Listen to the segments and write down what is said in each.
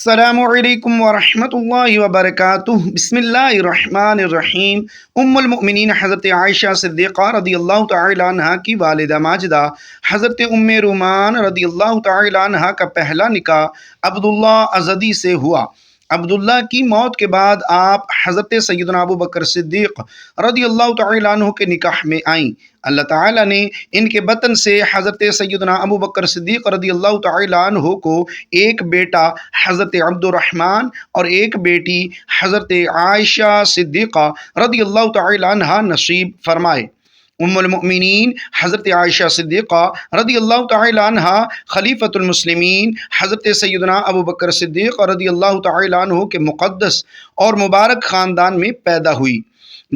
السلام علیکم ورحمۃ اللہ وبرکاتہ۔ بسم اللہ الرحمن الرحیم۔ ام المؤمنین حضرت عائشہ صدیقہ رضی اللہ تعالی عنہ کی والدہ ماجدہ حضرت ام رومان رضی اللہ تعالی عنہ کا پہلا نکاح عبداللہ ازدی سے ہوا۔ عبداللہ کی موت کے بعد آپ حضرت سیدنا ابو بکر صدیق رضی اللہ تعالی عنہ کے نکاح میں آئیں۔ اللہ تعالیٰ نے ان کے بطن سے حضرت سیدنا ابو بکر صدیق رضی اللہ تعالی عنہ کو ایک بیٹا حضرت عبد الرحمن اور ایک بیٹی حضرت عائشہ صدیقہ رضی اللہ تعالی عنہ نصیب فرمائے۔ ام المؤمنین حضرت عائشہ صدیقہ رضی اللہ تعالی عنہ خلیفۃ المسلمین حضرت سیدنا ابو بکر صدیق رضی اللہ تعالی عنہ کے مقدس اور مبارک خاندان میں پیدا ہوئی۔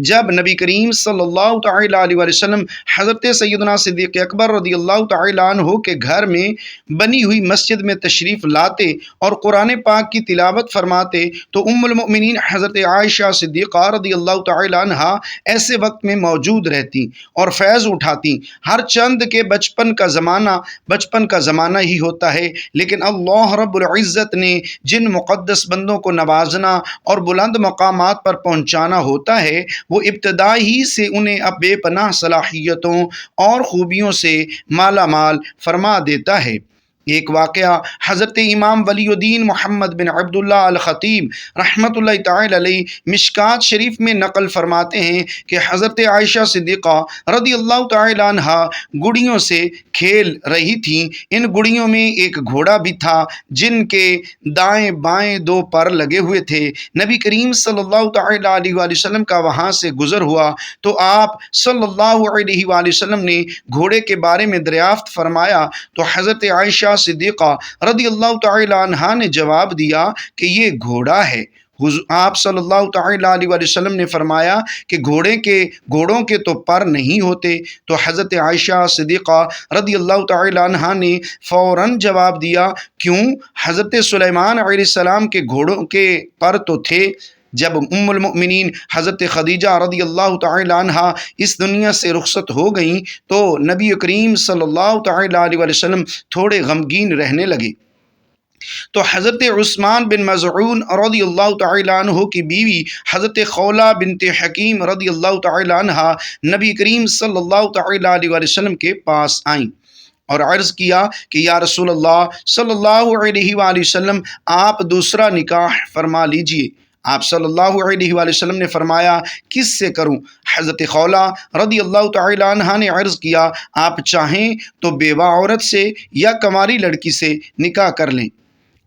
جب نبی کریم صلی اللہ تعالی علیہ وسلم حضرت سیدنا صدیق اکبر رضی اللہ تعالی عنہ کے گھر میں بنی ہوئی مسجد میں تشریف لاتے اور قرآن پاک کی تلاوت فرماتے تو ام المؤمنین حضرت عائشہ صدیقہ رضی اللہ تعالی عنہ ایسے وقت میں موجود رہتی اور فیض اٹھاتی۔ ہر چند کے بچپن کا زمانہ ہی ہوتا ہے، لیکن اللہ رب العزت نے جن مقدس بندوں کو نوازنا اور بلند مقامات پر پہنچانا ہوتا ہے، وہ ابتدا ہی سے انہیں اب بے پناہ صلاحیتوں اور خوبیوں سے مالا مال فرما دیتا ہے۔ ایک واقعہ حضرت امام ولی الدین محمد بن عبداللہ الخطیب رحمۃ اللہ تعالی علیہ مشکات شریف میں نقل فرماتے ہیں کہ حضرت عائشہ صدیقہ رضی اللہ تعالی عنہ گڑیوں سے کھیل رہی تھیں۔ ان گڑیوں میں ایک گھوڑا بھی تھا جن کے دائیں بائیں دو پر لگے ہوئے تھے۔ نبی کریم صلی اللہ تعالی علیہ وآلہ وسلم کا وہاں سے گزر ہوا تو آپ صلی اللہ علیہ وآلہ وسلم نے گھوڑے کے بارے میں دریافت فرمایا تو حضرت عائشہ صدیقہ رضی اللہ تعالی عنہ نے جواب دیا کہ یہ گھوڑا ہے۔ آپ صلی اللہ تعالی علیہ وآلہ وسلم نے فرمایا کہ گھوڑوں کے تو پر نہیں ہوتے، تو حضرت عائشہ صدیقہ رضی اللہ تعالی عنہ نے فوراً جواب دیا، کیوں؟ حضرت سلیمان علیہ السلام کے گھوڑوں کے پر تو تھے۔ جب ام المؤمنین حضرت خدیجہ رضی اللہ تعالی عنہ اس دنیا سے رخصت ہو گئیں تو نبی کریم صلی اللہ تعالی علیہ وسلم تھوڑے غمگین رہنے لگے۔ تو حضرت عثمان بن مظعون رضی اللہ تعالی عنہ کی بیوی حضرت خولہ بنت حکیم رضی اللہ تعالی عنہ نبی کریم صلی اللہ تعالی علیہ وسلم کے پاس آئیں اور عرض کیا کہ یا رسول اللہ صلی اللہ علیہ وآلہ وسلم، آپ دوسرا نکاح فرما لیجئے۔ آپ صلی اللہ علیہ وآلہ وسلم نے فرمایا، کس سے کروں؟ حضرت خولہ رضی اللہ تعالی عنہ نے عرض کیا، آپ چاہیں تو بیوہ عورت سے یا کنواری لڑکی سے نکاح کر لیں۔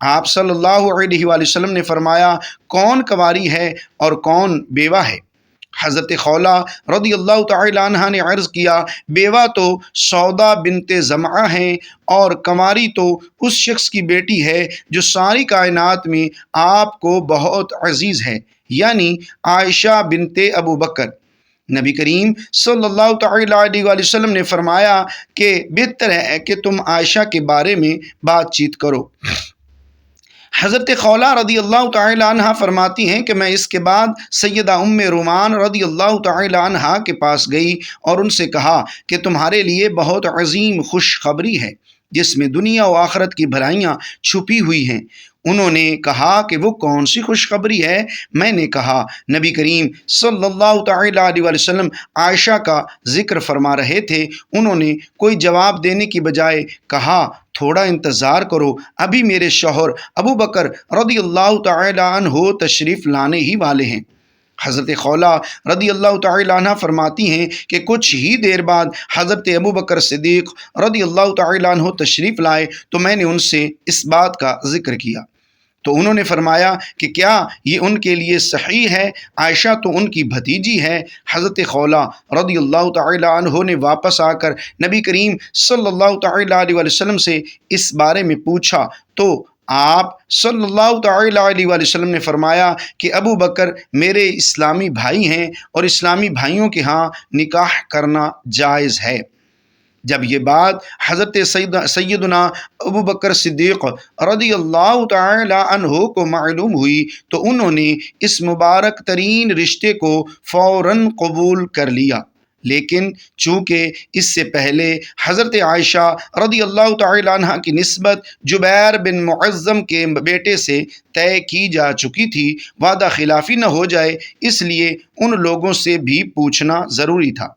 آپ صلی اللہ علیہ وآلہ وسلم نے فرمایا، کون کنواری ہے اور کون بیوہ ہے؟ حضرت خولہ رضی اللہ تعالی عنہ نے عرض کیا، بیوہ تو سودا بنت زمعہ ہیں اور کنواری تو اس شخص کی بیٹی ہے جو ساری کائنات میں آپ کو بہت عزیز ہے، یعنی عائشہ بنت ابو بکر۔ نبی کریم صلی اللہ تعالی علیہ وآلہ وسلم نے فرمایا کہ بہتر ہے کہ تم عائشہ کے بارے میں بات چیت کرو۔ حضرت خولہ رضی اللہ تعالی عنہ فرماتی ہیں کہ میں اس کے بعد سیدہ ام رومان رضی اللہ تعالی عنہ کے پاس گئی اور ان سے کہا کہ تمہارے لیے بہت عظیم خوشخبری ہے جس میں دنیا و آخرت کی بھلائیاں چھپی ہوئی ہیں۔ انہوں نے کہا کہ وہ کون سی خوشخبری ہے؟ میں نے کہا، نبی کریم صلی اللہ تعالی علیہ وسلم عائشہ کا ذکر فرما رہے تھے۔ انہوں نے کوئی جواب دینے کی بجائے کہا، تھوڑا انتظار کرو، ابھی میرے شوہر ابو بکر رضی اللہ تعالی عنہ تشریف لانے ہی والے ہیں۔ حضرت خولہ رضی اللہ تعالی عنہ فرماتی ہیں کہ کچھ ہی دیر بعد حضرت ابو بکر صدیق رضی اللہ تعالی عنہ تشریف لائے تو میں نے ان سے اس بات کا ذکر کیا تو انہوں نے فرمایا کہ کیا یہ ان کے لیے صحیح ہے؟ عائشہ تو ان کی بھتیجی ہے۔ حضرت خولہ رضی اللہ تعالی عنہ نے واپس آ کر نبی کریم صلی اللہ تعالی علیہ وسلم سے اس بارے میں پوچھا تو آپ صلی اللہ تعالی علیہ وآلہ وسلم نے فرمایا کہ ابو بکر میرے اسلامی بھائی ہیں اور اسلامی بھائیوں کے ہاں نکاح کرنا جائز ہے۔ جب یہ بات حضرت سیدنا ابو بکر صدیق رضی اللہ تعالی عنہ کو معلوم ہوئی تو انہوں نے اس مبارک ترین رشتے کو فوراً قبول کر لیا۔ لیکن چونکہ اس سے پہلے حضرت عائشہ رضی اللہ تعالی عنہ کی نسبت جبیر بن معظم کے بیٹے سے طے کی جا چکی تھی، وعدہ خلافی نہ ہو جائے، اس لیے ان لوگوں سے بھی پوچھنا ضروری تھا۔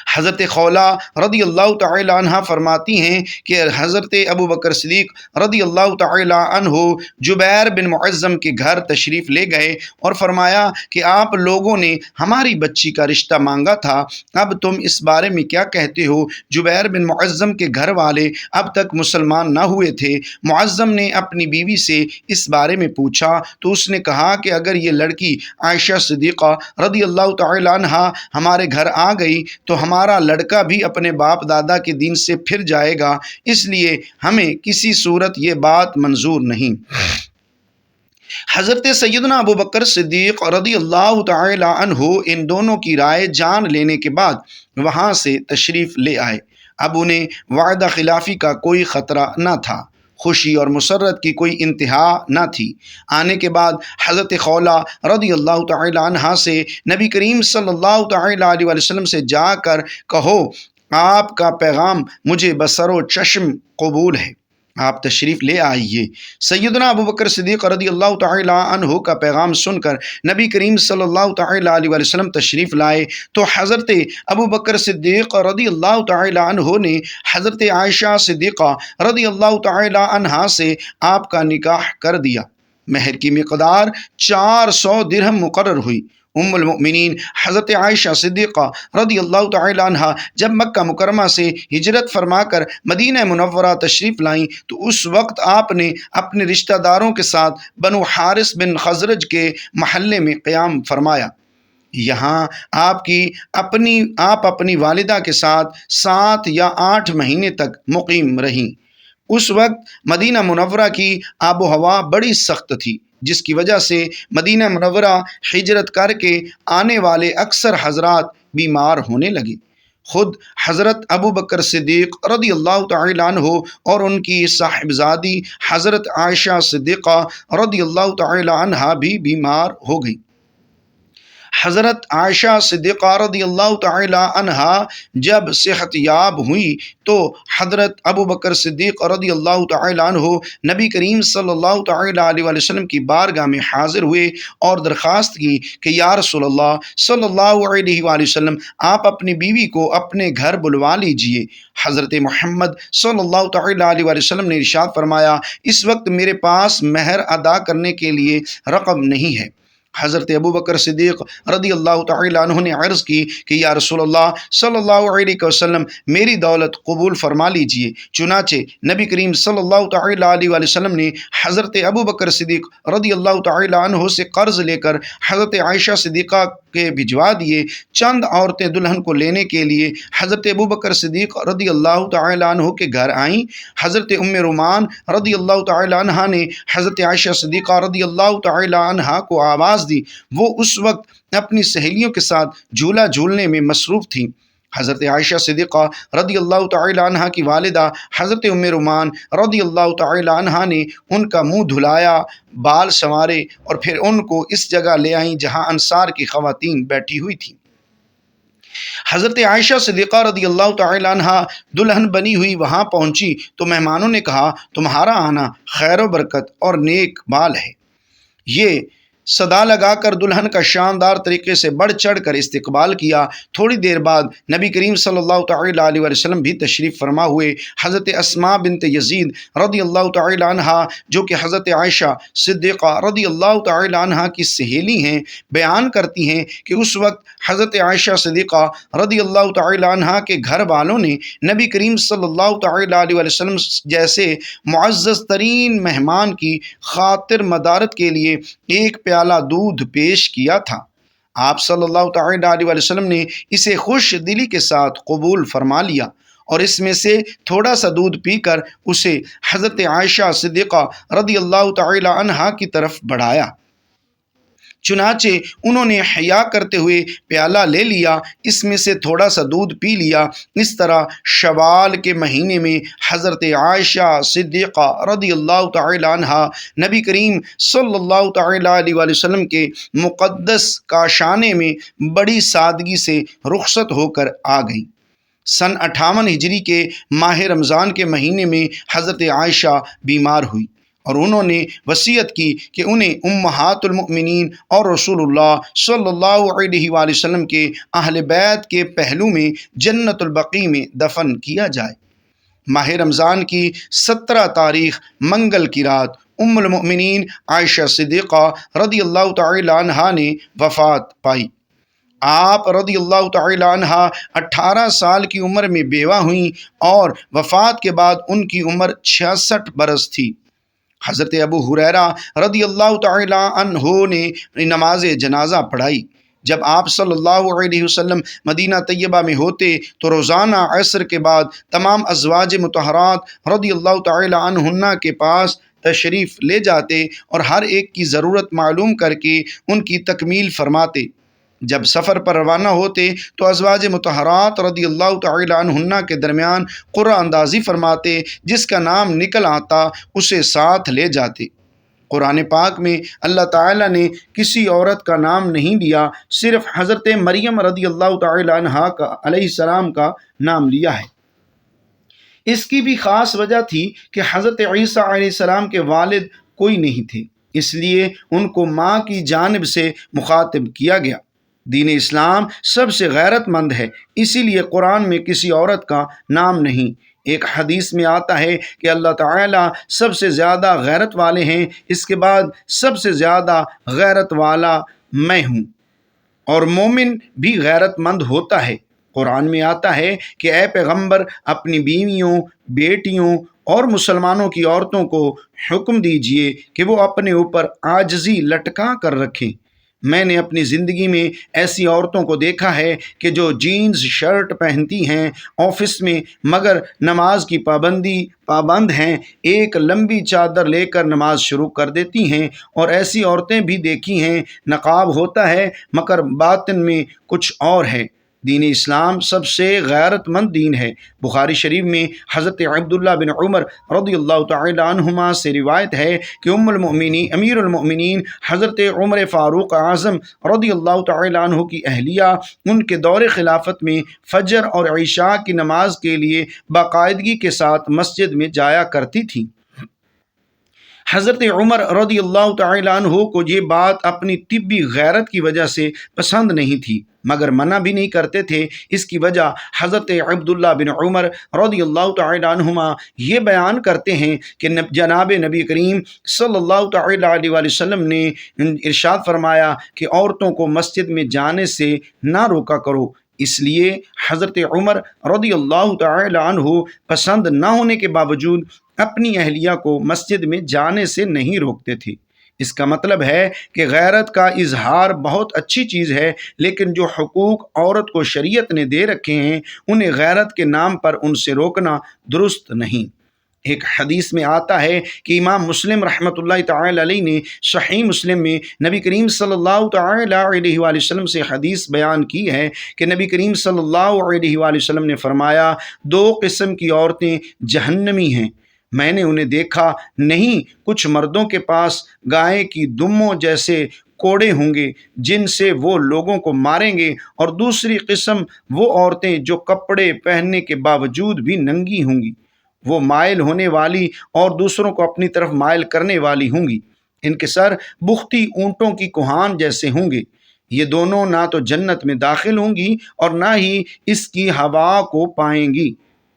حضرت خولہ رضی اللہ تعالی عنہ فرماتی ہیں کہ حضرت ابو بکر صدیق رضی اللہ تعالی عنہ جبیر بن معظم کے گھر تشریف لے گئے اور فرمایا کہ آپ لوگوں نے ہماری بچی کا رشتہ مانگا تھا، اب تم اس بارے میں کیا کہتے ہو؟ جبیر بن معظم کے گھر والے اب تک مسلمان نہ ہوئے تھے۔ معظم نے اپنی بیوی سے اس بارے میں پوچھا تو اس نے کہا کہ اگر یہ لڑکی عائشہ صدیقہ رضی اللہ تعالی عنہ ہمارے گھر آ گئی تو ہمارا لڑکا بھی اپنے باپ دادا کے دین سے پھر جائے گا، اس لیے ہمیں کسی صورت یہ بات منظور نہیں۔ حضرت سیدنا ابو بکر صدیق رضی اللہ تعالی عنہ ان دونوں کی رائے جان لینے کے بعد وہاں سے تشریف لے آئے۔ اب انہیں وعدہ خلافی کا کوئی خطرہ نہ تھا، خوشی اور مسرت کی کوئی انتہا نہ تھی۔ آنے کے بعد حضرت خولہ رضی اللہ تعالی عنہ سے نبی کریم صلی اللہ تعالی علیہ وسلم سے جا کر کہو آپ کا پیغام مجھے بصر و چشم قبول ہے، آپ تشریف لے آئیے۔ سیدنا ابو بکر صدیق رضی اللہ تعالی عنہ کا پیغام سن کر نبی کریم صلی اللہ تعالی علیہ وسلم تشریف لائے تو حضرت ابو بکر صدیق رضی اللہ تعالی عنہ نے حضرت عائشہ صدیقہ رضی اللہ تعالی عنہا سے آپ کا نکاح کر دیا۔ مہر کی مقدار 400 درہم مقرر ہوئی۔ ام المؤمنین حضرت عائشہ صدیقہ رضی اللہ تعالی عنہ جب مکہ مکرمہ سے ہجرت فرما کر مدینہ منورہ تشریف لائیں تو اس وقت آپ نے اپنے رشتہ داروں کے ساتھ بنو حارث بن خزرج کے محلے میں قیام فرمایا۔ یہاں آپ اپنی والدہ کے ساتھ 7 یا 8 مہینے تک مقیم رہیں۔ اس وقت مدینہ منورہ کی آب و ہوا بڑی سخت تھی، جس کی وجہ سے مدینہ منورہ ہجرت کر کے آنے والے اکثر حضرات بیمار ہونے لگے۔ خود حضرت ابو بکر صدیق رضی اللہ تعالی عنہ اور ان کی صاحبزادی حضرت عائشہ صدیقہ رضی اللہ تعالی عنہ بھی بیمار ہو گئی۔ حضرت عائشہ صدیقہ رضی اللہ تعالی عنہا جب صحت یاب ہوئی تو حضرت ابو بکر صدیق رضی اللہ تعالی عنہ نبی کریم صلی اللہ تعالی علیہ وسلم کی بارگاہ میں حاضر ہوئے اور درخواست کی کہ یا رسول اللہ صلی اللہ علیہ وآلہ وسلم آپ اپنی بیوی کو اپنے گھر بلوا لیجئے۔ حضرت محمد صلی اللہ تعالی علیہ وآلہ وسلم نے ارشاد فرمایا اس وقت میرے پاس مہر ادا کرنے کے لیے رقم نہیں ہے۔ حضرت ابو بکر صدیق رضی اللہ تعالی عنہ نے عرض کی کہ یا رسول اللہ صلی اللہ علیہ وسلم میری دولت قبول فرما لیجئے۔ چنانچہ نبی کریم صلی اللہ تعالی علیہ وسلم نے حضرت ابو بکر صدیق رضی اللہ تعالی عنہ سے قرض لے کر حضرت عائشہ صدیقہ کے بھجوا دیے۔ چند عورتیں دلہن کو لینے کے لیے حضرت ابو بکر صدیق رضی اللہ تعالی عنہ کے گھر آئیں۔ حضرت ام رومان رضی اللہ تعالی عنہ نے حضرت عائشہ صدیقہ رضی اللہ تعالی عنہ کو آواز دی۔ وہ اس وقت اپنی سہیلیوں کے ساتھ جھولا جھولنے میں مصروف تھیں۔ حضرت عائشہ صدیقہ رضی اللہ تعالی عنہ کی والدہ حضرت ام رومان رضی اللہ تعالی عنہ نے ان کا منہ دھلایا، بال سنوارے اور پھر ان کو اس جگہ لے آئیں جہاں انصار کی خواتین بیٹھی ہوئی تھیں۔ حضرت عائشہ صدیقہ رضی اللہ تعالی عنہ دلہن بنی ہوئی وہاں پہنچی تو مہمانوں نے کہا تمہارا آنا خیر و برکت اور نیک بال ہے۔ یہ صدا لگا کر دلہن کا شاندار طریقے سے بڑھ چڑھ کر استقبال کیا۔ تھوڑی دیر بعد نبی کریم صلی اللہ تعالی علیہ وسلم بھی تشریف فرما ہوئے۔ حضرت اسماء بنت یزید رضی اللہ تعالی عنہ جو کہ حضرت عائشہ صدیقہ رضی اللہ تعالی عنہ کی سہیلی ہیں بیان کرتی ہیں کہ اس وقت حضرت عائشہ صدیقہ رضی اللہ تعالی عنہ کے گھر والوں نے نبی کریم صلی اللہ تعالی علیہ وسلم جیسے معزز ترین مہمان کی خاطر مدارت کے لیے ایک پیالہ دودھ پیش کیا تھا۔ آپ صلی اللہ تعالی علیہ وسلم نے اسے خوش دلی کے ساتھ قبول فرما لیا اور اس میں سے تھوڑا سا دودھ پی کر اسے حضرت عائشہ صدیقہ رضی اللہ تعالی عنہا کی طرف بڑھایا۔ چنانچہ انہوں نے حیا کرتے ہوئے پیالہ لے لیا، اس میں سے تھوڑا سا دودھ پی لیا۔ اس طرح شوال کے مہینے میں حضرت عائشہ صدیقہ رضی اللہ تعالی عنہ نبی کریم صلی اللہ تعالی علیہ وآلہ وسلم کے مقدس کاشانے میں بڑی سادگی سے رخصت ہو کر آ گئیں۔ سن 58 ہجری کے ماہ رمضان کے مہینے میں حضرت عائشہ بیمار ہوئی اور انہوں نے وصیت کی کہ انہیں امہات المؤمنین اور رسول اللہ صلی اللہ علیہ وآلہ وسلم کے اہل بیت کے پہلو میں جنت البقیع میں دفن کیا جائے۔ ماہ رمضان کی 17 تاریخ منگل کی رات ام المؤمنین عائشہ صدیقہ رضی اللہ تعالی عنہا نے وفات پائی۔ آپ رضی اللہ تعالی عنہ 18 سال کی عمر میں بیوہ ہوئیں اور وفات کے بعد ان کی عمر 66 برس تھی۔ حضرت ابو ہریرہ رضی اللہ تعالی عنہ نے نماز جنازہ پڑھائی۔ جب آپ صلی اللہ علیہ وسلم مدینہ طیبہ میں ہوتے تو روزانہ عصر کے بعد تمام ازواج مطہرات رضی اللہ تعالی عنہن کے پاس تشریف لے جاتے اور ہر ایک کی ضرورت معلوم کر کے ان کی تکمیل فرماتے۔ جب سفر پر روانہ ہوتے تو ازواج مطہرات رضی اللہ تعالی عنہن کے درمیان قرعہ اندازی فرماتے، جس کا نام نکل آتا اسے ساتھ لے جاتے۔ قرآن پاک میں اللہ تعالیٰ نے کسی عورت کا نام نہیں لیا، صرف حضرت مریم رضی اللہ تعالی عنہا علیہ السلام کا نام لیا ہے۔ اس کی بھی خاص وجہ تھی کہ حضرت عیسیٰ علیہ السلام کے والد کوئی نہیں تھے، اس لیے ان کو ماں کی جانب سے مخاطب کیا گیا۔ دین اسلام سب سے غیرت مند ہے، اسی لیے قرآن میں کسی عورت کا نام نہیں۔ ایک حدیث میں آتا ہے کہ اللہ تعالیٰ سب سے زیادہ غیرت والے ہیں، اس کے بعد سب سے زیادہ غیرت والا میں ہوں، اور مومن بھی غیرت مند ہوتا ہے۔ قرآن میں آتا ہے کہ اے پیغمبر اپنی بیویوں، بیٹیوں اور مسلمانوں کی عورتوں کو حکم دیجئے کہ وہ اپنے اوپر عاجزی لٹکا کر رکھیں۔ میں نے اپنی زندگی میں ایسی عورتوں کو دیکھا ہے کہ جو جینز شرٹ پہنتی ہیں آفس میں، مگر نماز کی پابند ہیں، ایک لمبی چادر لے کر نماز شروع کر دیتی ہیں، اور ایسی عورتیں بھی دیکھی ہیں نقاب ہوتا ہے مگر باطن میں کچھ اور ہے۔ دین اسلام سب سے غیرت مند دین ہے۔ بخاری شریف میں حضرت عبداللہ بن عمر رضی اللہ تعالی عنہما سے روایت ہے کہ امیر المؤمنین حضرت عمر فاروق اعظم رضی اللہ تعالی عنہ کی اہلیہ ان کے دور خلافت میں فجر اور عشاء کی نماز کے لیے باقاعدگی کے ساتھ مسجد میں جایا کرتی تھیں۔ حضرت عمر رضی اللہ تعالی عنہ کو یہ بات اپنی طبی غیرت کی وجہ سے پسند نہیں تھی، مگر منع بھی نہیں کرتے تھے۔ اس کی وجہ حضرت عبداللہ بن عمر رضی اللہ تعالی عنہما یہ بیان کرتے ہیں کہ جناب نبی کریم صلی اللہ تعالی علیہ وآلہ وسلم نے ارشاد فرمایا کہ عورتوں کو مسجد میں جانے سے نہ روکا کرو۔ اس لیے حضرت عمر رضی اللہ تعالی عنہ پسند نہ ہونے کے باوجود اپنی اہلیہ کو مسجد میں جانے سے نہیں روکتے تھے۔ اس کا مطلب ہے کہ غیرت کا اظہار بہت اچھی چیز ہے، لیکن جو حقوق عورت کو شریعت نے دے رکھے ہیں انہیں غیرت کے نام پر ان سے روکنا درست نہیں۔ ایک حدیث میں آتا ہے کہ امام مسلم رحمۃ اللہ تعالی علیہ نے صحیح مسلم میں نبی کریم صلی اللہ تعالی علیہ وآلہ وسلم سے حدیث بیان کی ہے کہ نبی کریم صلی اللہ علیہ وآلہ وسلم نے فرمایا، 2 قسم کی عورتیں جہنمی ہیں، میں نے انہیں دیکھا نہیں، کچھ مردوں کے پاس گائے کی دموں جیسے کوڑے ہوں گے جن سے وہ لوگوں کو ماریں گے، اور دوسری قسم وہ عورتیں جو کپڑے پہننے کے باوجود بھی ننگی ہوں گی، وہ مائل ہونے والی اور دوسروں کو اپنی طرف مائل کرنے والی ہوں گی، ان کے سر بختی اونٹوں کی کوہان جیسے ہوں گے، یہ دونوں نہ تو جنت میں داخل ہوں گی اور نہ ہی اس کی ہوا کو پائیں گی۔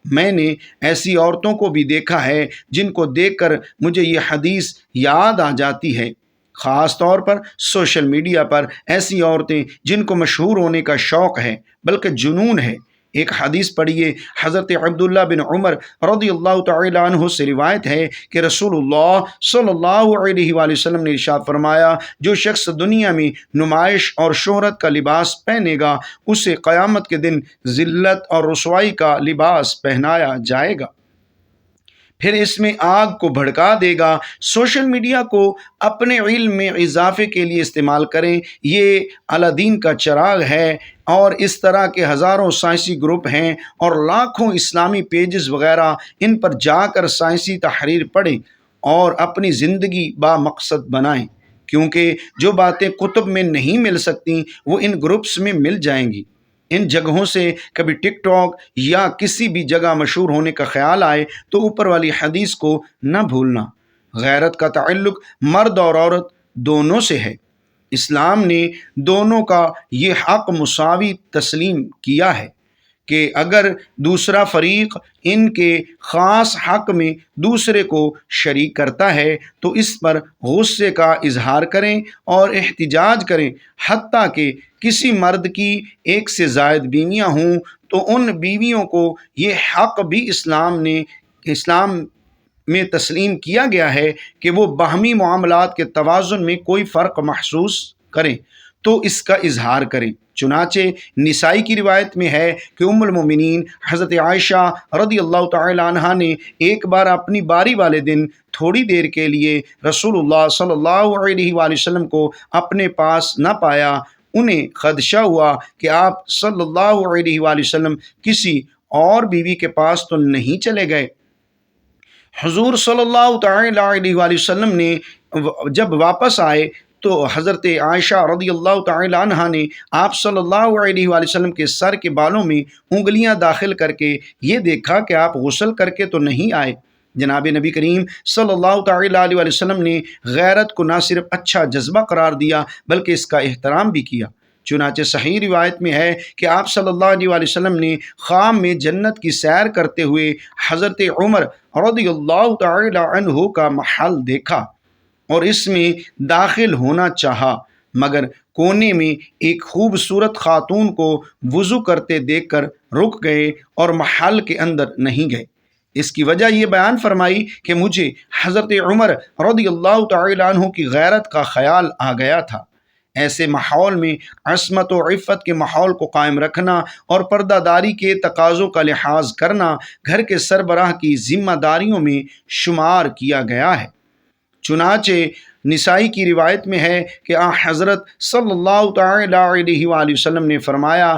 میں نے ایسی عورتوں کو بھی دیکھا ہے جن کو دیکھ کر مجھے یہ حدیث یاد آ جاتی ہے، خاص طور پر سوشل میڈیا پر ایسی عورتیں جن کو مشہور ہونے کا شوق ہے بلکہ جنون ہے۔ ایک حدیث پڑھیے، حضرت عبداللہ بن عمر رضی اللہ تعالی عنہ سے روایت ہے کہ رسول اللہ صلی اللہ علیہ وآلہ وسلم نے ارشاد فرمایا، جو شخص دنیا میں نمائش اور شہرت کا لباس پہنے گا اسے قیامت کے دن ذلت اور رسوائی کا لباس پہنایا جائے گا۔ پھر اس میں آگ کو بھڑکا دے گا۔ سوشل میڈیا کو اپنے علم میں اضافے کے لیے استعمال کریں، یہ الدین کا چراغ ہے، اور اس طرح کے ہزاروں سائنسی گروپ ہیں اور لاکھوں اسلامی پیجز وغیرہ، ان پر جا کر سائنسی تحریر پڑھیں اور اپنی زندگی با مقصد بنائیں، کیونکہ جو باتیں کتب میں نہیں مل سکتی وہ ان گروپس میں مل جائیں گی۔ ان جگہوں سے کبھی ٹک ٹاک یا کسی بھی جگہ مشہور ہونے کا خیال آئے تو اوپر والی حدیث کو نہ بھولنا۔ غیرت کا تعلق مرد اور عورت دونوں سے ہے۔ اسلام نے دونوں کا یہ حق مساوی تسلیم کیا ہے کہ اگر دوسرا فریق ان کے خاص حق میں دوسرے کو شریک کرتا ہے تو اس پر غصے کا اظہار کریں اور احتجاج کریں، حتیٰ کہ کسی مرد کی ایک سے زائد بیویاں ہوں تو ان بیویوں کو یہ حق بھی اسلام میں تسلیم کیا گیا ہے کہ وہ باہمی معاملات کے توازن میں کوئی فرق محسوس کریں تو اس کا اظہار کریں۔ چنانچہ نسائی کی روایت میں ہے کہ ام المومنین حضرت عائشہ رضی اللہ تعالی عنہا نے ایک بار اپنی باری والے دن تھوڑی دیر کے لیے رسول اللہ صلی اللہ علیہ وآلہ وسلم کو اپنے پاس نہ پایا۔ انہیں خدشہ ہوا کہ آپ صلی اللہ علیہ وآلہ وسلم کسی اور بیوی کے پاس تو نہیں چلے گئے۔ حضور صلی اللہ تعالی علیہ وآلہ وسلم نے جب واپس آئے تو حضرت عائشہ رضی اللہ تعالی عنہا نے آپ صلی اللہ علیہ وآلہ وسلم کے سر کے بالوں میں انگلیاں داخل کر کے یہ دیکھا کہ آپ غسل کر کے تو نہیں آئے۔ جناب نبی کریم صلی اللہ تعالی علیہ وآلہ وسلم نے غیرت کو نہ صرف اچھا جذبہ قرار دیا بلکہ اس کا احترام بھی کیا۔ چنانچہ صحیح روایت میں ہے کہ آپ صلی اللہ علیہ وآلہ وسلم نے خام میں جنت کی سیر کرتے ہوئے حضرت عمر رضی اللہ تعالی عنہ کا محل دیکھا اور اس میں داخل ہونا چاہا، مگر کونے میں ایک خوبصورت خاتون کو وضو کرتے دیکھ کر رک گئے اور محل کے اندر نہیں گئے۔ اس کی وجہ یہ بیان فرمائی کہ مجھے حضرت عمر رضی اللہ تعالی عنہ کی غیرت کا خیال آ گیا تھا۔ ایسے ماحول میں عصمت و عفت کے ماحول کو قائم رکھنا اور پردہ داری کے تقاضوں کا لحاظ کرنا گھر کے سربراہ کی ذمہ داریوں میں شمار کیا گیا ہے۔ چنانچہ نسائی کی روایت میں ہے کہ حضرت صلی اللہ تعالی علیہ وآلہ وسلم نے فرمایا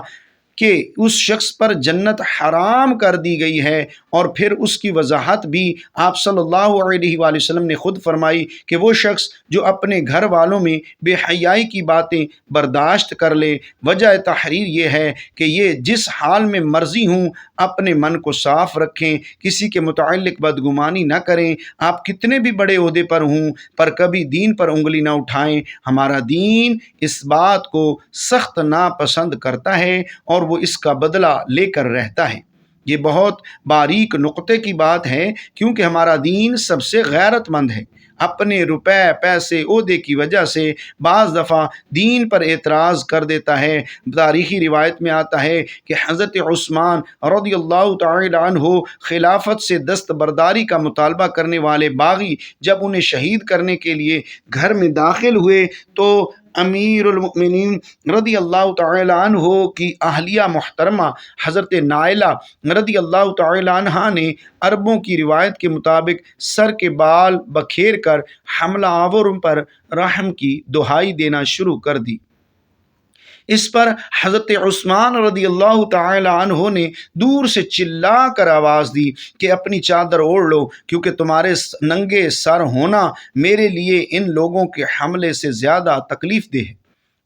کہ اس شخص پر جنت حرام کر دی گئی ہے، اور پھر اس کی وضاحت بھی آپ صلی اللہ علیہ وآلہ وسلم نے خود فرمائی کہ وہ شخص جو اپنے گھر والوں میں بے حیائی کی باتیں برداشت کر لے، وجہ تحریر یہ ہے کہ یہ جس حال میں مرضی ہوں اپنے من کو صاف رکھیں، کسی کے متعلق بدگمانی نہ کریں، آپ کتنے بھی بڑے عہدے پر ہوں پر کبھی دین پر انگلی نہ اٹھائیں۔ ہمارا دین اس بات کو سخت ناپسند کرتا ہے اور وہ اس کا بدلہ لے کر رہتا ہے۔ یہ بہت باریک نقطے کی بات ہے کیونکہ ہمارا دین سب سے غیرت مند ہے۔ اپنے روپے پیسے عہدے کی وجہ سے بعض دفعہ دین پر اعتراض کر دیتا ہے۔ تاریخی روایت میں آتا ہے کہ حضرت عثمان رضی اللہ تعالی عنہ خلافت سے دستبرداری کا مطالبہ کرنے والے باغی جب انہیں شہید کرنے کے لیے گھر میں داخل ہوئے تو امیر المؤمنین رضی اللہ تعالی عنہ کی اہلیہ محترمہ حضرت نائلہ رضی اللہ تعالی عنہا نے عربوں کی روایت کے مطابق سر کے بال بکھیر کر حملہ آوروں پر رحم کی دہائی دینا شروع کر دی۔ اس پر حضرت عثمان رضی اللہ تعالی عنہ نے دور سے چلا کر آواز دی کہ اپنی چادر اوڑھ لو، کیونکہ تمہارے ننگے سر ہونا میرے لیے ان لوگوں کے حملے سے زیادہ تکلیف دہ ہے۔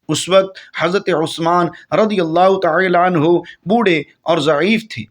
اس وقت حضرت عثمان رضی اللہ تعالی عنہ بوڑھے اور ضعیف تھے۔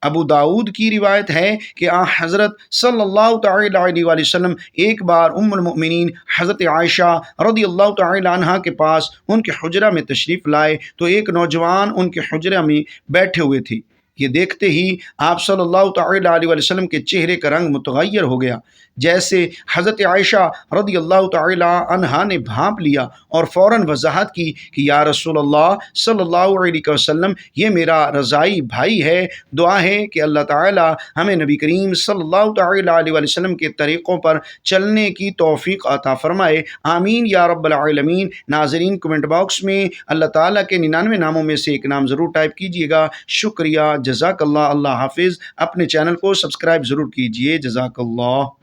ابو داود کی روایت ہے کہ حضرت صلی اللہ تعالی علیہ وآلہ وسلم ایک بار ام المؤمنین حضرت عائشہ رضی اللہ تعالی عنہا کے پاس ان کے حجرہ میں تشریف لائے تو ایک نوجوان ان کے حجرہ میں بیٹھے ہوئے تھے۔ یہ دیکھتے ہی آپ صلی اللہ تعالی علیہ وآلہ وسلم کے چہرے کا رنگ متغیر ہو گیا۔ جیسے حضرت عائشہ رضی اللہ تعالی عنہا نے بھانپ لیا اور فوراً وضاحت کی کہ یا رسول اللہ صلی اللہ علیہ وسلم یہ میرا رضائی بھائی ہے، دعا ہے کہ اللہ تعالی ہمیں نبی کریم صلی اللہ تعالی علیہ وسلم کے طریقوں پر چلنے کی توفیق عطا فرمائے، آمین یا رب العالمین۔ ناظرین کمنٹ باکس میں اللہ تعالیٰ کے 99 ناموں میں سے ایک نام ضرور ٹائپ کیجئے گا۔ شکریہ، جزاک اللہ، اللہ حافظ۔ اپنے چینل کو سبسکرائب ضرور کیجئے، جزاک اللہ۔